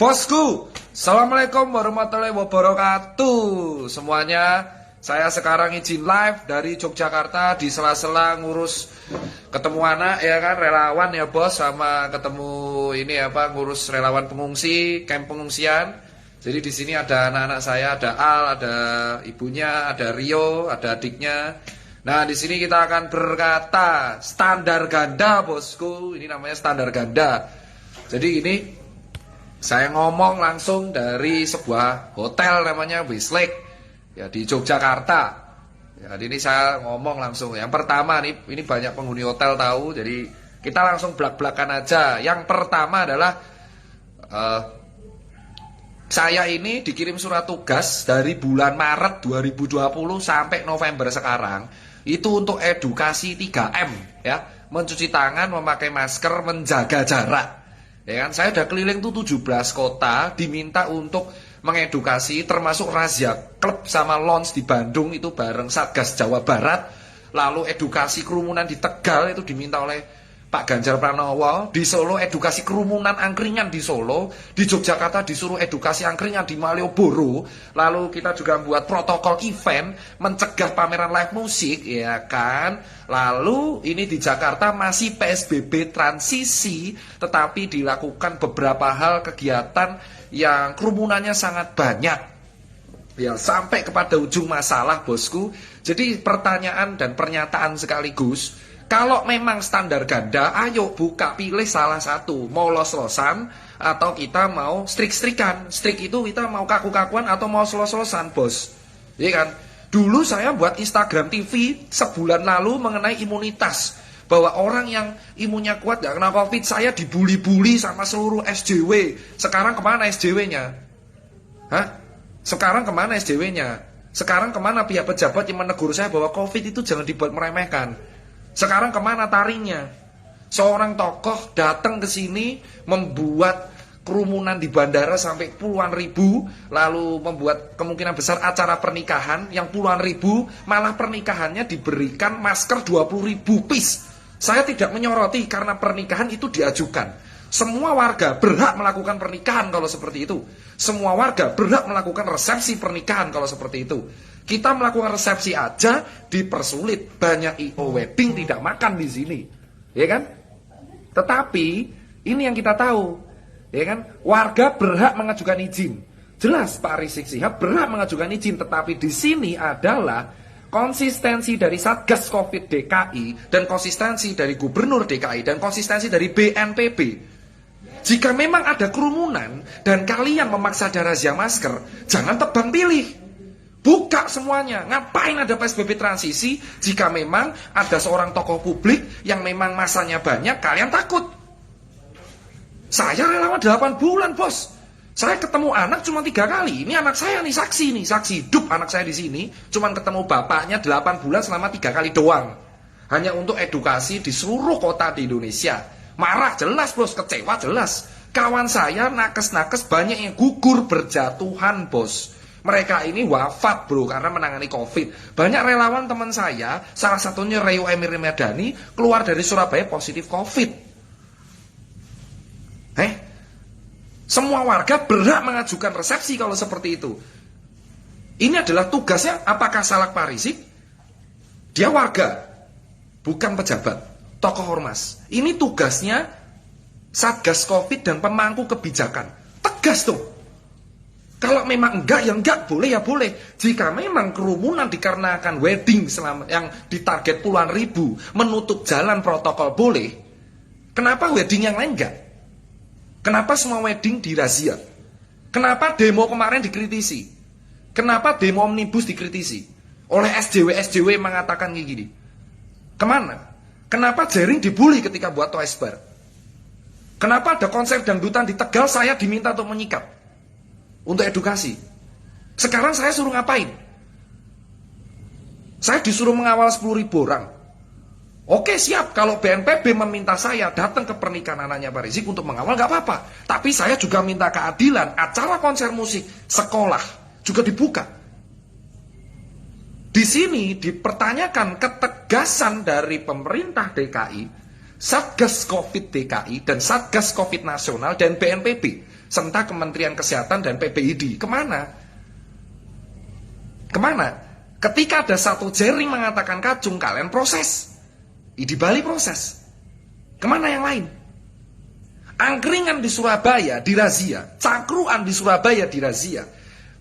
Bosku, Assalamualaikum warahmatullahi wabarakatuh semuanya. Saya sekarang izin live dari Yogyakarta di sela-sela ngurus ketemu anak ya kan, relawan ya bos, sama ketemu ini ngurus relawan pengungsi, camp pengungsian. Jadi di sini ada anak-anak saya, ada Al, ada ibunya, ada Rio, ada adiknya. Nah, di sini kita akan berkata standar ganda bosku. Ini namanya standar ganda. Jadi ini saya ngomong langsung dari sebuah hotel namanya Westlake ya di Yogyakarta. Ya, ini saya ngomong langsung. Yang pertama nih, ini banyak penghuni hotel tahu, jadi kita langsung blak-blakan aja. Yang pertama adalah saya ini dikirim surat tugas dari bulan Maret 2020 sampai November sekarang. Itu untuk edukasi 3M ya, mencuci tangan, memakai masker, menjaga jarak. Ya kan, saya udah keliling tuh 17 kota, diminta untuk mengedukasi, termasuk razia klub sama lounge di Bandung itu bareng Satgas Jawa Barat. Lalu edukasi kerumunan di Tegal itu diminta oleh Pak Ganjar Pranowo. Di Solo edukasi kerumunan angkringan di Solo. Di Yogyakarta disuruh edukasi angkringan di Malioboro. Lalu kita juga buat protokol event, mencegah pameran live musik, ya kan. Lalu ini di Jakarta masih PSBB transisi, tetapi dilakukan beberapa hal kegiatan yang kerumunannya sangat banyak. Ya, sampai kepada ujung masalah bosku. Jadi pertanyaan dan pernyataan sekaligus, kalau memang standar ganda, ayo buka pilih salah satu. Mau los-losan atau kita mau strik-strikan. Strik itu kita mau kaku-kakuan atau mau los-losan bos. Iya kan? Dulu saya buat Instagram TV sebulan lalu mengenai imunitas. Bahwa orang yang imunnya kuat gak kena COVID, saya dibully-bully sama seluruh SJW. Sekarang kemana SJW-nya? Hah? Sekarang kemana SJW-nya? Sekarang kemana pihak pejabat yang menegur saya bahwa COVID itu jangan dibuat meremehkan? Sekarang kemana taringnya? Seorang tokoh datang ke sini membuat kerumunan di bandara sampai puluhan ribu, lalu membuat kemungkinan besar acara pernikahan yang puluhan ribu, malah pernikahannya diberikan masker 20.000 piece. Saya tidak menyoroti karena pernikahan itu diajukan. Semua warga berhak melakukan pernikahan kalau seperti itu. Semua warga berhak melakukan resepsi pernikahan kalau seperti itu. Kita melakukan resepsi aja dipersulit. Banyak IO wedding tidak makan di sini, ya kan? Tetapi ini yang kita tahu, ya kan? Warga berhak mengajukan izin. Jelas Pak Rizik Sihab berhak mengajukan izin, tetapi di sini adalah konsistensi dari Satgas Covid DKI dan konsistensi dari Gubernur DKI dan konsistensi dari BNPB. Jika memang ada kerumunan dan kalian memaksa ada razia masker, jangan tebang pilih. Buka semuanya. Ngapain ada PSBB transisi jika memang ada seorang tokoh publik yang memang masanya banyak, kalian takut. Saya relawan 8 bulan, bos. Saya ketemu anak cuma 3 kali. Ini anak saya nih, saksi hidup anak saya di sini. Cuma ketemu bapaknya 8 bulan selama 3 kali doang. Hanya untuk edukasi di seluruh kota di Indonesia. Marah jelas bos, kecewa jelas. Kawan saya nakes-nakes banyak yang gugur berjatuhan bos. Mereka ini wafat bro karena menangani COVID. Banyak relawan teman saya, salah satunya Rio Emir Medani, keluar dari Surabaya positif COVID. Semua warga berhak mengajukan resepsi kalau seperti itu. Ini adalah tugasnya. Apakah salah Pak Rizik? Dia warga, bukan pejabat, tokoh ormas. Ini tugasnya Satgas Covid dan pemangku kebijakan. Tegas tuh. Kalau memang enggak, ya enggak, boleh ya boleh. Jika memang kerumunan dikarenakan wedding selama yang ditarget puluhan ribu, menutup jalan protokol boleh. Kenapa wedding yang lain enggak? Kenapa semua wedding dirazia? Kenapa demo kemarin dikritisi? Kenapa demo omnibus dikritisi? Oleh SJW mengatakan kayak gini. Kemana? Kenapa Jering dibully ketika buat Toesbar? Kenapa ada konser dangdutan di Tegal saya diminta untuk menyikap? Untuk edukasi. Sekarang saya suruh ngapain? Saya disuruh mengawal 10.000 orang. Oke siap, kalau BNPB meminta saya datang ke pernikahan anaknya Pak Rizik untuk mengawal gak apa-apa. Tapi saya juga minta keadilan, acara konser musik, sekolah juga dibuka. Di sini dipertanyakan ketegasan dari pemerintah DKI, Satgas Covid DKI dan Satgas Covid Nasional dan BNPB. serta Kementerian Kesehatan dan PBID. Kemana? Kemana? Ketika ada satu jaring mengatakan kacung, kalian proses. Di Bali proses. Kemana yang lain? Angkringan di Surabaya dirazia, cangkruan di Surabaya dirazia,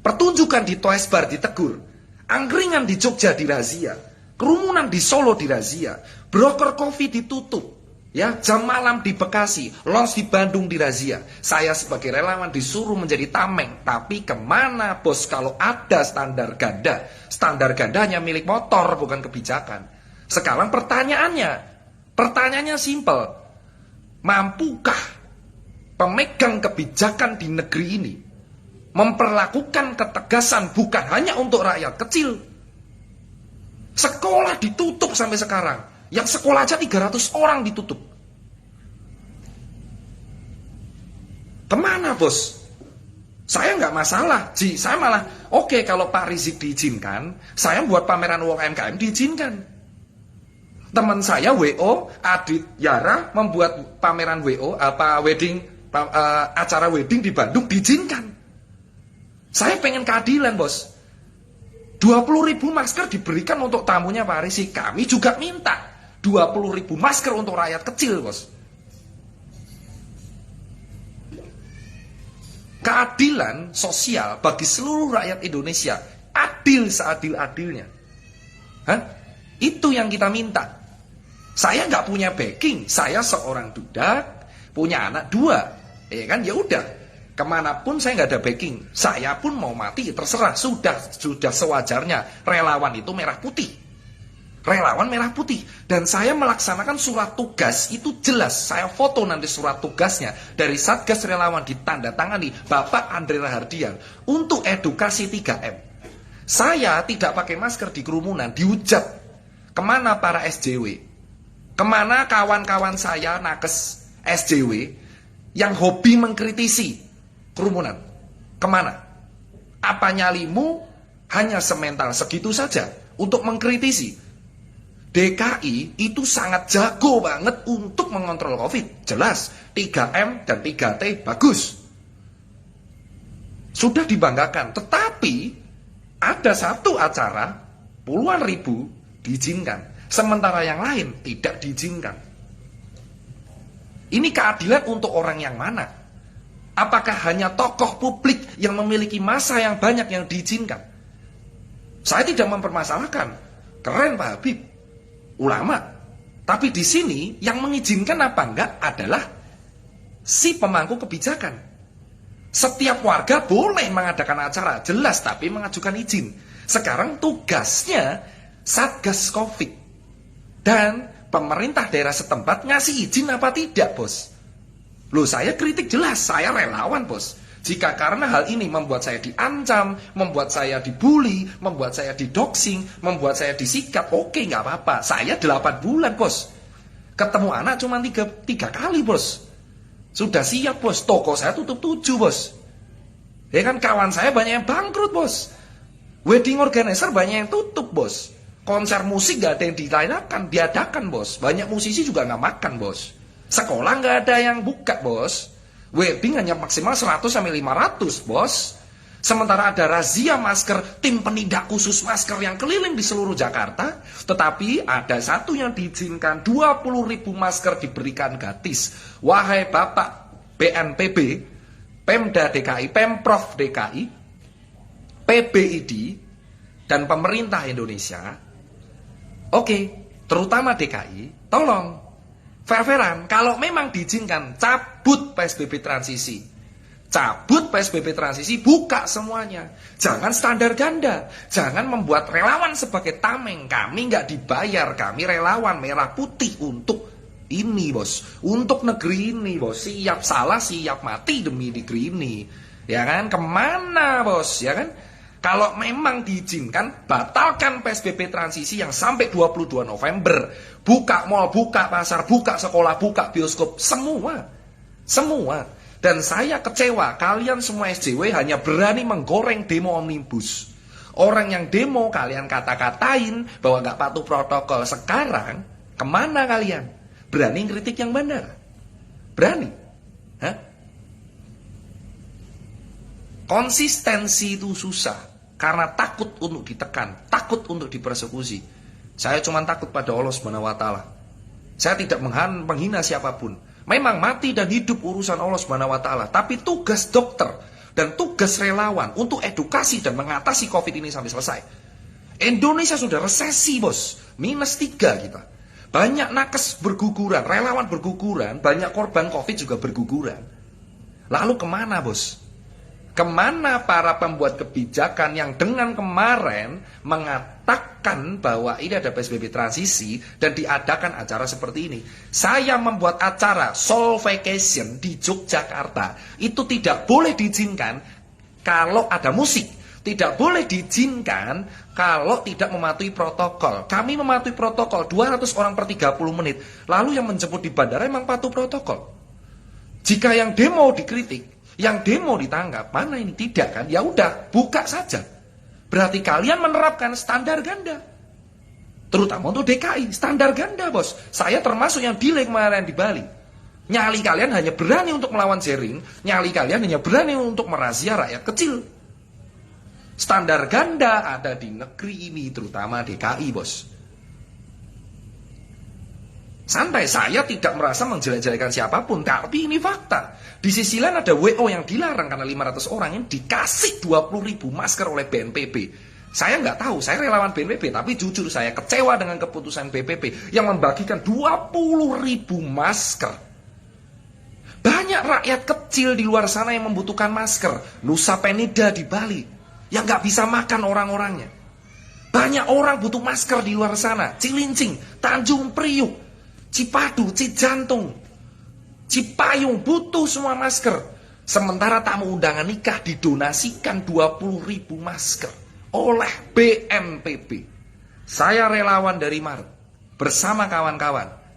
pertunjukan di Toys Bar ditegur, angkringan di Jogja dirazia, kerumunan di Solo dirazia, broker kopi ditutup, ya, jam malam di Bekasi, lounge di Bandung dirazia. Saya sebagai relawan disuruh menjadi tameng, tapi kemana bos kalau ada standar ganda? Standar gandanya milik motor, bukan kebijakan. Sekarang pertanyaannya simpel, mampukah pemegang kebijakan di negeri ini memperlakukan ketegasan bukan hanya untuk rakyat kecil? Sekolah ditutup sampai sekarang. Yang sekolah aja 300 orang ditutup. Kemana bos? Saya nggak masalah, saya malah oke kalau Pak Rizik diizinkan, saya buat pameran UMKM diizinkan. Teman saya WO, Adit Yara membuat pameran WO, acara wedding di Bandung diizinkan. Saya pengen keadilan bos. 20.000 masker diberikan untuk tamunya Pak Rizik. Kami juga minta 20.000 masker untuk rakyat kecil bos. Keadilan sosial bagi seluruh rakyat Indonesia, adil seadil-adilnya. Itu yang kita minta. Saya nggak punya backing, saya seorang duda, punya anak 2, ya kan, ya udah, kemanapun saya nggak ada backing, saya pun mau mati terserah, sudah sewajarnya. Relawan itu merah putih, relawan merah putih, dan saya melaksanakan surat tugas itu jelas, saya foto nanti surat tugasnya dari Satgas Relawan ditandatangani Bapak Andre Rahardian untuk edukasi 3M. Saya tidak pakai masker di kerumunan, dihujat. Kemana para SJW? Kemana kawan-kawan saya nakes SJW yang hobi mengkritisi kerumunan? Kemana? Apa nyalimu hanya semental segitu saja untuk mengkritisi? DKI itu sangat jago banget untuk mengontrol COVID. Jelas, 3M dan 3T bagus. Sudah dibanggakan. Tetapi ada satu acara puluhan ribu diizinkan. Sementara yang lain tidak diizinkan. Ini keadilan untuk orang yang mana? Apakah hanya tokoh publik yang memiliki massa yang banyak yang diizinkan? Saya tidak mempermasalahkan. Keren Pak Habib, ulama. Tapi di sini yang mengizinkan apa enggak adalah si pemangku kebijakan. Setiap warga boleh mengadakan acara, jelas, tapi mengajukan izin. Sekarang tugasnya Satgas Covid dan pemerintah daerah setempat ngasih izin apa tidak, bos? Loh, saya kritik jelas, saya relawan, bos. Jika karena hal ini membuat saya diancam, membuat saya dibully, membuat saya didoxing, membuat saya disikat, oke, nggak apa-apa. Saya 8 bulan, bos. Ketemu anak cuma 3 kali, bos. Sudah siap, bos. Toko saya tutup 7, bos. Ya kan, kawan saya banyak yang bangkrut, bos. Wedding organizer banyak yang tutup, bos. Konser musik gak ada yang diadakan, bos. Banyak musisi juga gak makan, bos. Sekolah gak ada yang buka, bos. Wedding hanya maksimal 100-500, bos. Sementara ada razia masker, tim penindak khusus masker yang keliling di seluruh Jakarta. Tetapi ada satu yang diizinkan, 20.000 masker diberikan gratis. Wahai Bapak BNPB, Pemda DKI, Pemprov DKI, PBID, dan pemerintah Indonesia, oke, terutama DKI, tolong, fair-fairan, kalau memang diizinkan, cabut PSBB transisi. Cabut PSBB transisi, buka semuanya. Jangan standar ganda. Jangan membuat relawan sebagai tameng. Kami nggak dibayar, kami relawan merah putih untuk ini, bos. Untuk negeri ini, bos. Siap salah, siap mati demi negeri ini. Ya kan, kemana, bos? Ya kan? Kalau memang diizinkan, batalkan PSBB transisi yang sampai 22 November. Buka mal, buka pasar, buka sekolah, buka bioskop, semua. Semua. Dan saya kecewa, kalian semua SJW hanya berani menggoreng demo omnibus. Orang yang demo kalian kata-katain bahwa gak patuh protokol. Sekarang, kemana kalian? Berani kritik yang benar? Berani? Hah? Konsistensi itu susah karena takut untuk ditekan, takut untuk dipersekusi. Saya cuma takut pada Allah Subhanahu wa taala. Saya tidak menghina siapapun. Memang mati dan hidup urusan Allah Subhanahu wa taala, tapi tugas dokter dan tugas relawan untuk edukasi dan mengatasi Covid ini sampai selesai. Indonesia sudah resesi, Bos. -3 kita. Banyak nakes berguguran, relawan berguguran, banyak korban Covid juga berguguran. Lalu kemana, Bos? Kemana para pembuat kebijakan yang dengan kemarin mengatakan bahwa ini ada PSBB transisi dan diadakan acara seperti ini? Saya membuat acara Soul Vacation di Yogyakarta, itu tidak boleh diizinkan kalau ada musik, tidak boleh diizinkan kalau tidak mematuhi protokol. Kami mematuhi protokol 200 orang per 30 menit. Lalu yang menjemput di bandara memang patuh protokol. Jika yang demo dikritik, yang demo ditangkap, mana ini tidak kan? Ya udah, buka saja. Berarti kalian menerapkan standar ganda. Terutama untuk DKI, standar ganda, Bos. Saya termasuk yang delay kemarin di Bali. Nyali kalian hanya berani untuk melawan jaring, nyali kalian hanya berani untuk merazia rakyat kecil. Standar ganda ada di negeri ini, terutama DKI, Bos. Santai, saya tidak merasa menjelek-jelekan siapapun, tapi ini fakta. Di sisi lain ada WO yang dilarang karena 500 orang yang dikasih 20.000 masker oleh BNPB. Saya nggak tahu, saya relawan BNPB, tapi jujur saya kecewa dengan keputusan BNPB yang membagikan 20.000 masker. Banyak rakyat kecil di luar sana yang membutuhkan masker. Nusa Penida di Bali, yang nggak bisa makan orang-orangnya. Banyak orang butuh masker di luar sana. Cilincing, Tanjung Priuk, Cipadu, Cijantung, Cipayung butuh semua masker. Sementara tamu undangan nikah didonasikan 20.000 masker oleh BNPB. Saya relawan dari Maret bersama kawan-kawan